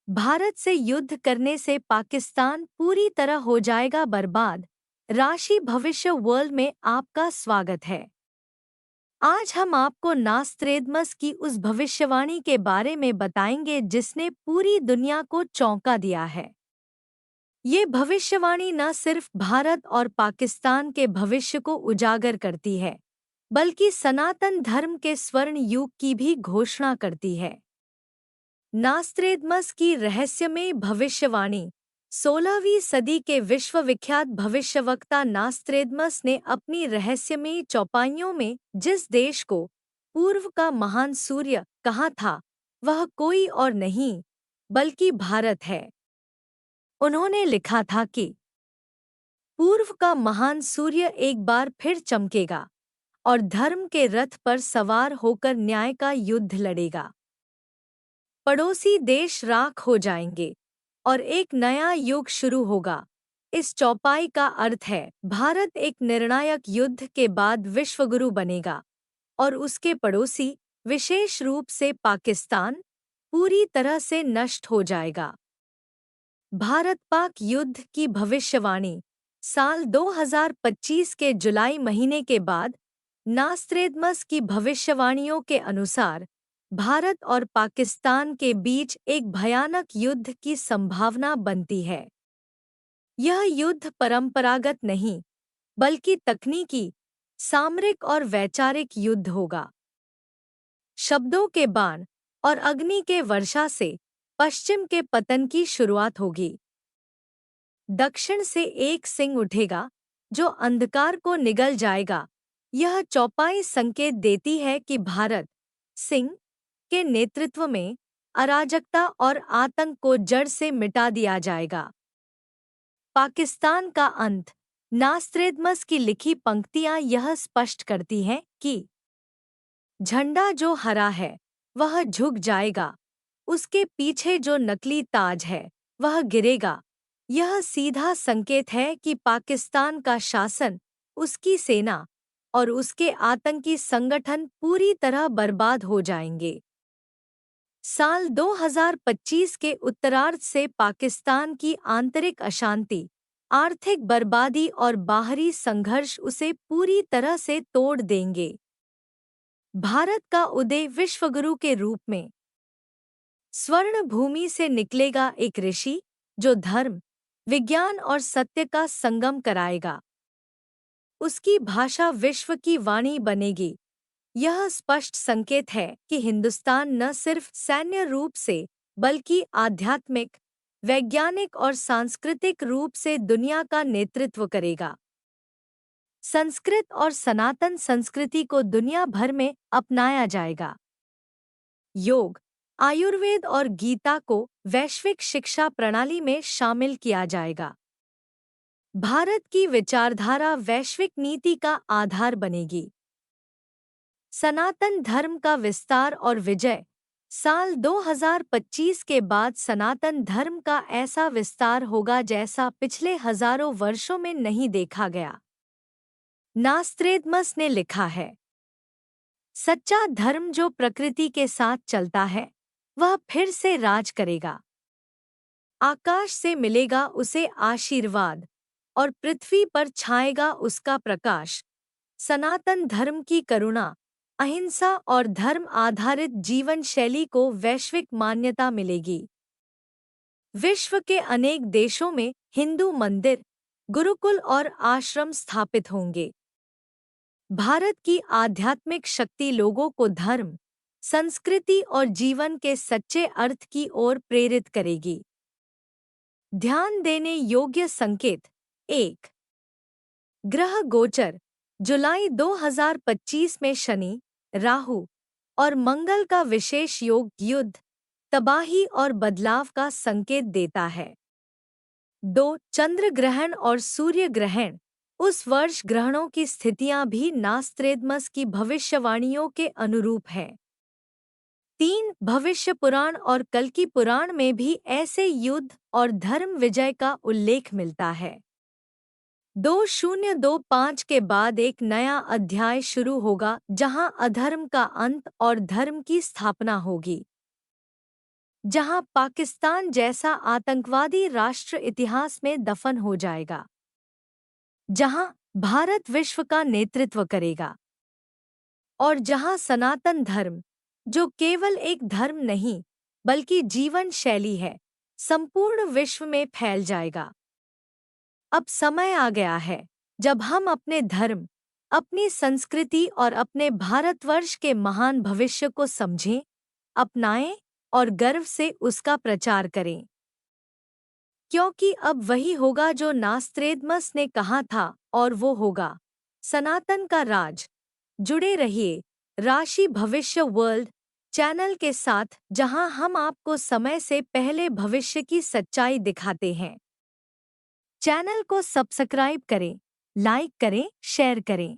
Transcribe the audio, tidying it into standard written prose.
भारत से युद्ध करने से पाकिस्तान पूरी तरह हो जाएगा बर्बाद। राशि भविष्य वर्ल्ड में आपका स्वागत है। आज हम आपको नास्त्रेदमस की उस भविष्यवाणी के बारे में बताएंगे जिसने पूरी दुनिया को चौंका दिया है। ये भविष्यवाणी न सिर्फ भारत और पाकिस्तान के भविष्य को उजागर करती है, बल्कि सनातन धर्म के स्वर्ण युग की भी घोषणा करती है। नास्त्रेदमस की रहस्यमयी भविष्यवाणी। 16वीं सदी के विश्वविख्यात भविष्यवक्ता नास्त्रेदमस ने अपनी रहस्यमयी चौपाइयों में जिस देश को पूर्व का महान सूर्य कहा था, वह कोई और नहीं बल्कि भारत है। उन्होंने लिखा था कि पूर्व का महान सूर्य एक बार फिर चमकेगा और धर्म के रथ पर सवार होकर न्याय का युद्ध लड़ेगा। पड़ोसी देश राख हो जाएंगे और एक नया युग शुरू होगा। इस चौपाई का अर्थ है भारत एक निर्णायक युद्ध के बाद विश्वगुरु बनेगा और उसके पड़ोसी, विशेष रूप से पाकिस्तान, पूरी तरह से नष्ट हो जाएगा। भारत-पाक युद्ध की भविष्यवाणी। साल 2025 के जुलाई महीने के बाद नास्त्रेदमस की भविष्यवाणियों के अनुसार भारत और पाकिस्तान के बीच एक भयानक युद्ध की संभावना बनती है। यह युद्ध परंपरागत नहीं, बल्कि तकनीकी, सामरिक और वैचारिक युद्ध होगा। शब्दों के बाण और अग्नि के वर्षा से पश्चिम के पतन की शुरुआत होगी। दक्षिण से एक सिंह उठेगा जो अंधकार को निगल जाएगा। यह चौपाई संकेत देती है कि भारत, सिंह के नेतृत्व में, अराजकता और आतंक को जड़ से मिटा दिया जाएगा। पाकिस्तान का अंत। नास्त्रेदमस की लिखी पंक्तियां यह स्पष्ट करती हैं कि झंडा जो हरा है वह झुक जाएगा, उसके पीछे जो नकली ताज है वह गिरेगा। यह सीधा संकेत है कि पाकिस्तान का शासन, उसकी सेना और उसके आतंकी संगठन पूरी तरह बर्बाद हो जाएंगे। साल 2025 के उत्तरार्ध से पाकिस्तान की आंतरिक अशांति, आर्थिक बर्बादी और बाहरी संघर्ष उसे पूरी तरह से तोड़ देंगे। भारत का उदय विश्वगुरु के रूप में। स्वर्ण भूमि से निकलेगा एक ऋषि जो धर्म, विज्ञान और सत्य का संगम कराएगा। उसकी भाषा विश्व की वाणी बनेगी। यह स्पष्ट संकेत है कि हिंदुस्तान न सिर्फ सैन्य रूप से, बल्कि आध्यात्मिक, वैज्ञानिक और सांस्कृतिक रूप से दुनिया का नेतृत्व करेगा। संस्कृत और सनातन संस्कृति को दुनिया भर में अपनाया जाएगा। योग, आयुर्वेद और गीता को वैश्विक शिक्षा प्रणाली में शामिल किया जाएगा। भारत की विचारधारा वैश्विक नीति का आधार बनेगी। सनातन धर्म का विस्तार और विजय। साल 2025 के बाद सनातन धर्म का ऐसा विस्तार होगा जैसा पिछले हजारों वर्षों में नहीं देखा गया। नास्त्रेदमस ने लिखा है, सच्चा धर्म जो प्रकृति के साथ चलता है, वह फिर से राज करेगा। आकाश से मिलेगा उसे आशीर्वाद और पृथ्वी पर छाएगा उसका प्रकाश। सनातन धर्म की करुणा, अहिंसा और धर्म आधारित जीवन शैली को वैश्विक मान्यता मिलेगी। विश्व के अनेक देशों में हिंदू मंदिर, गुरुकुल और आश्रम स्थापित होंगे। भारत की आध्यात्मिक शक्ति लोगों को धर्म, संस्कृति और जीवन के सच्चे अर्थ की ओर प्रेरित करेगी। ध्यान देने योग्य संकेत। 1. ग्रह गोचर। जुलाई 2025 में शनि, राहु और मंगल का विशेष योग युद्ध, तबाही और बदलाव का संकेत देता है। 2. चंद्र ग्रहण और सूर्य ग्रहण। उस वर्ष ग्रहणों की स्थितियां भी नास्त्रेदमस की भविष्यवाणियों के अनुरूप हैं। 3. भविष्य पुराण और कल्कि पुराण में भी ऐसे युद्ध और धर्म विजय का उल्लेख मिलता है। 2025 के बाद एक नया अध्याय शुरू होगा जहां अधर्म का अंत और धर्म की स्थापना होगी। जहां पाकिस्तान जैसा आतंकवादी राष्ट्र इतिहास में दफन हो जाएगा, जहां भारत विश्व का नेतृत्व करेगा और जहां सनातन धर्म, जो केवल एक धर्म नहीं बल्कि जीवन शैली है, संपूर्ण विश्व में फैल जाएगा। अब समय आ गया है जब हम अपने धर्म, अपनी संस्कृति और अपने भारतवर्ष के महान भविष्य को समझें, अपनाएं और गर्व से उसका प्रचार करें। क्योंकि अब वही होगा जो नास्त्रेदमस ने कहा था, और वो होगा सनातन का राज। जुड़े रहिए राशि भविष्य वर्ल्ड चैनल के साथ, जहां हम आपको समय से पहले भविष्य की सच्चाई दिखाते हैं। चैनल को सब्सक्राइब करें, लाइक करें, शेयर करें।